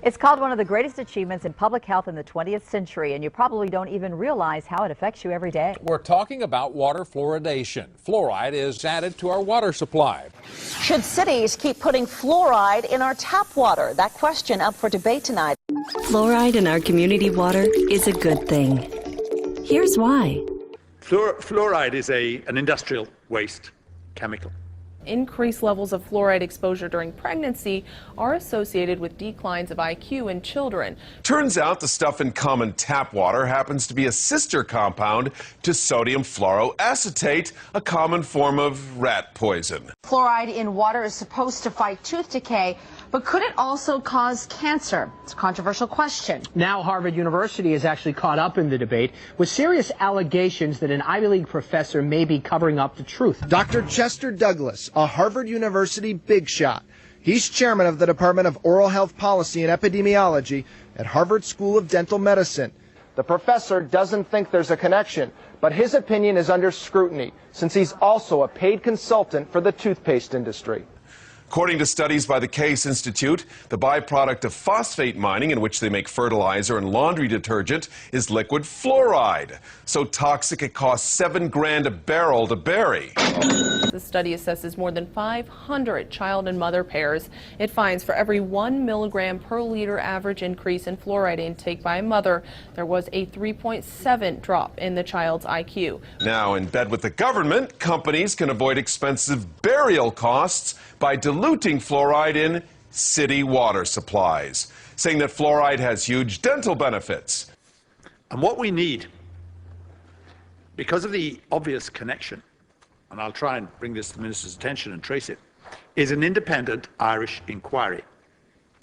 It's called one of the greatest achievements in public health in the 20th century, and you probably don't even realize how it affects you every day. We're talking about water fluoridation. Fluoride is added to our water supply. Should cities keep putting fluoride in our tap water? That question up for debate tonight. Fluoride in our community water is a good thing. Here's why. Fluoride is an industrial waste chemical. Increased levels of fluoride exposure during pregnancy are associated with declines of IQ in children. Turns out the stuff in common tap water happens to be a sister compound to sodium fluoroacetate, a common form of rat poison. Fluoride in water is supposed to fight tooth decay, but could it also cause cancer? It's a controversial question. Now Harvard University is actually caught up in the debate with serious allegations that an Ivy League professor may be covering up the truth. Dr. Chester Douglas, a Harvard University big shot. He's chairman of the Department of Oral Health Policy and Epidemiology at Harvard School of Dental Medicine. The professor doesn't think there's a connection, but his opinion is under scrutiny since he's also a paid consultant for the toothpaste industry. According to studies by the Case Institute, the byproduct of phosphate mining, in which they make fertilizer and laundry detergent, is liquid fluoride. So toxic it costs $7 grand a barrel to bury. The study assesses more than 500 child and mother pairs. It finds for every 1 milligram per liter average increase in fluoride intake by a mother, there was a 3.7 drop in the child's IQ. Now, in bed with the government, companies can avoid expensive burial costs by diluting fluoride in city water supplies, saying that fluoride has huge dental benefits. And what we need, because of the obvious connection, and I'll try and bring this to the Minister's attention and trace it, is an independent Irish inquiry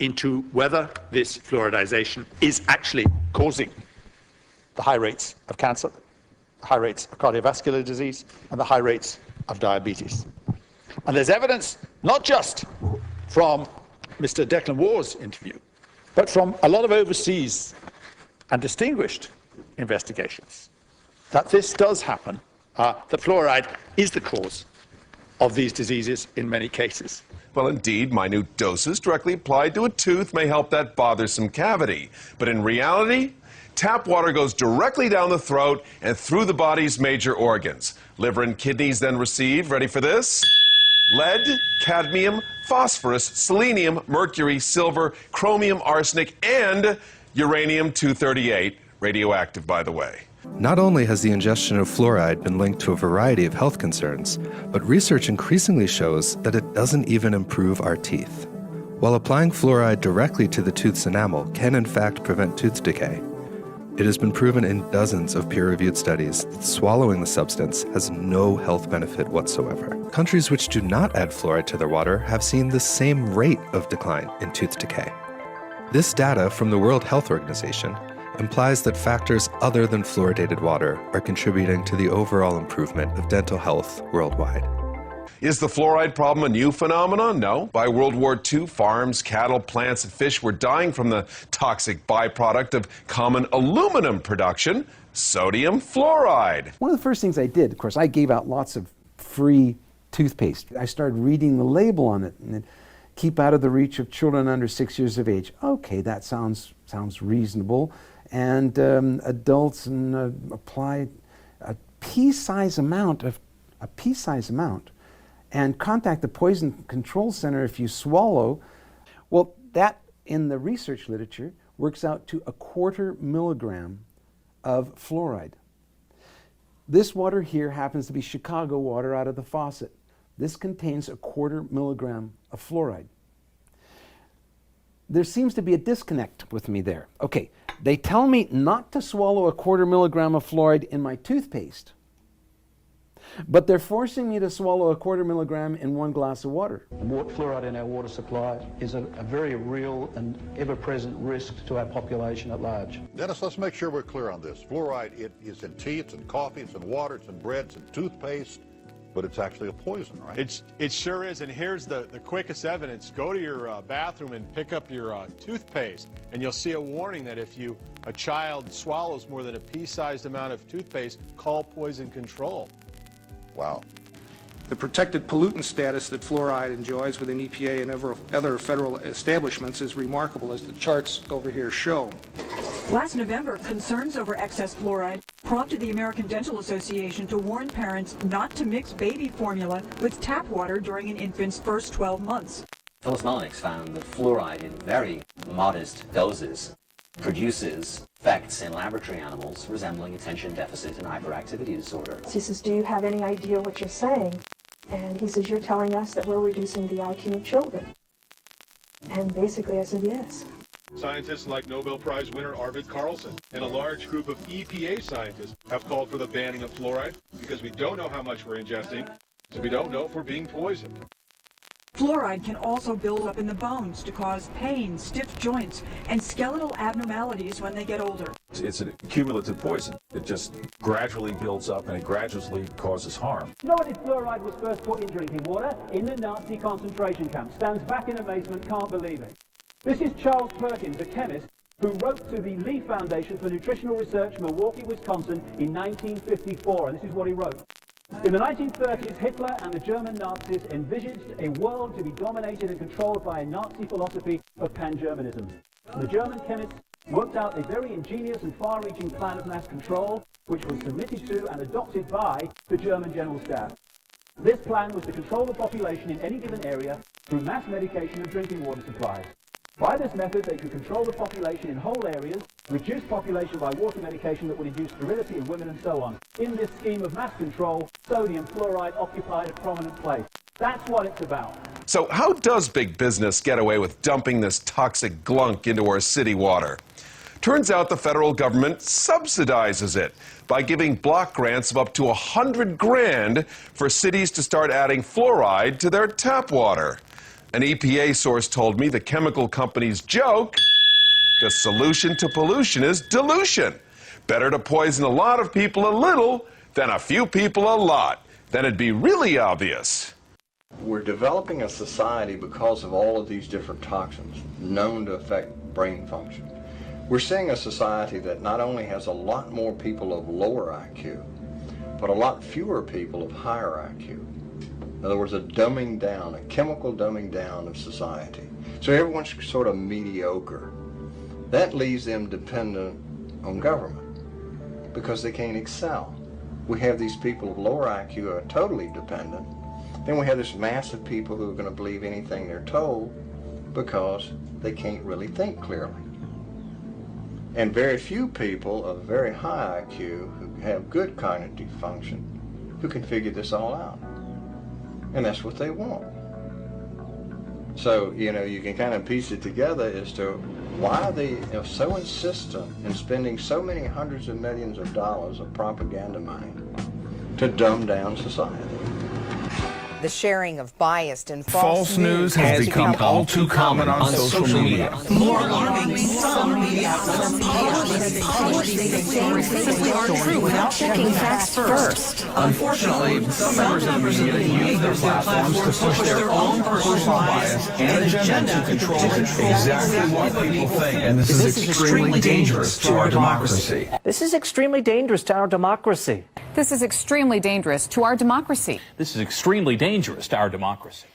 into whether this fluoridization is actually causing the high rates of cancer, the high rates of cardiovascular disease, and the high rates of diabetes. And there's evidence not just from Mr. Declan War's interview, but from a lot of overseas and distinguished investigations that this does happen, that fluoride is the cause of these diseases in many cases. Well, indeed, minute doses directly applied to a tooth may help that bothersome cavity. But in reality, tap water goes directly down the throat and through the body's major organs. Liver and kidneys then receive, ready for this? Lead, cadmium, phosphorus, selenium, mercury, silver, chromium, arsenic, and uranium-238, radioactive, by the way. Not only has the ingestion of fluoride been linked to a variety of health concerns, but research increasingly shows that it doesn't even improve our teeth. While applying fluoride directly to the tooth's enamel can in fact prevent tooth decay, it has been proven in dozens of peer-reviewed studies that swallowing the substance has no health benefit whatsoever. Countries which do not add fluoride to their water have seen the same rate of decline in tooth decay. This data from the World Health Organization implies that factors other than fluoridated water are contributing to the overall improvement of dental health worldwide. Is the fluoride problem a new phenomenon? No. By World War II, farms, cattle, plants, and fish were dying from the toxic byproduct of common aluminum production, sodium fluoride. One of the first things I did, of course, I gave out lots of free toothpaste. I started reading the label on it, and keep out of the reach of children under 6 years of age. Okay, that sounds reasonable. And adults apply a pea-size amount and contact the Poison Control Center if you swallow. Well, that in the research literature works out to 1/4 milligram of fluoride. This water here happens to be Chicago water out of the faucet. This contains 1/4 milligram of fluoride. There seems to be a disconnect with me there. Okay, they tell me not to swallow 1/4 milligram of fluoride in my toothpaste, but they're forcing me to swallow 1/4 milligram in 1 glass of water. Fluoride in our water supply is a very real and ever-present risk to our population at large. Dennis, let's make sure we're clear on this. Fluoride, it is in tea, it's in coffee, it's in water, it's in bread, it's in toothpaste, but it's actually a poison, right? It sure is, and here's the quickest evidence. Go to your bathroom and pick up your toothpaste, and you'll see a warning that if a child swallows more than a pea-sized amount of toothpaste, call Poison Control. Wow. The protected pollutant status that fluoride enjoys within EPA and other federal establishments is remarkable, as the charts over here show. Last November, concerns over excess fluoride prompted the American Dental Association to warn parents not to mix baby formula with tap water during an infant's first 12 months. Phyllis Mullenix found that fluoride in very modest doses produces effects in laboratory animals resembling attention deficit and hyperactivity disorder. He says, do you have any idea what you're saying? And he says, you're telling us that we're reducing the IQ of children. And basically I said, yes. Scientists like Nobel Prize winner Arvid Carlson and a large group of EPA scientists have called for the banning of fluoride because we don't know how much we're ingesting, so we don't know if we're being poisoned. Fluoride can also build up in the bones to cause pain, stiff joints, and skeletal abnormalities when they get older. It's a cumulative poison. It just gradually builds up and it gradually causes harm. You know when fluoride was first put in drinking water? In the Nazi concentration camp. Stands back in amazement, can't believe it. This is Charles Perkins, a chemist, who wrote to the Lee Foundation for Nutritional Research, Milwaukee, Wisconsin, in 1954, and this is what he wrote. In the 1930s, Hitler and the German Nazis envisaged a world to be dominated and controlled by a Nazi philosophy of pan-Germanism. The German chemists worked out a very ingenious and far-reaching plan of mass control, which was submitted to and adopted by the German General Staff. This plan was to control the population in any given area through mass medication and drinking water supplies. By this method, they could control the population in whole areas, reduce population by water medication that would induce sterility in women and so on. In this scheme of mass control, sodium fluoride occupied a prominent place. That's what it's about. So how does big business get away with dumping this toxic glunk into our city water? Turns out the federal government subsidizes it by giving block grants of up to $100 grand for cities to start adding fluoride to their tap water. An EPA source told me the chemical companies joke, the solution to pollution is dilution. Better to poison a lot of people a little than a few people a lot. Then it'd be really obvious. We're developing a society because of all of these different toxins known to affect brain function. We're seeing a society that not only has a lot more people of lower IQ, but a lot fewer people of higher IQ. In other words, a dumbing down, a chemical dumbing down of society. So everyone's sort of mediocre. That leaves them dependent on government because they can't excel. We have these people of lower IQ who are totally dependent. Then we have this mass of people who are going to believe anything they're told because they can't really think clearly. And very few people of very high IQ who have good cognitive function who can figure this all out. And that's what they want. So, you know, you can kind of piece it together as to why they are so insistent in spending so many hundreds of millions of dollars of propaganda money to dumb down society. The sharing of biased and false news has become all too common on social media. More alarming, some media simply aren't true without checking facts first. Unfortunately, some members of the media use their platforms to push their own personal bias and agenda to control exactly what people think. And this is extremely dangerous to our democracy. This is extremely dangerous to our democracy. This is extremely dangerous to our democracy. This is extremely dangerous to our democracy.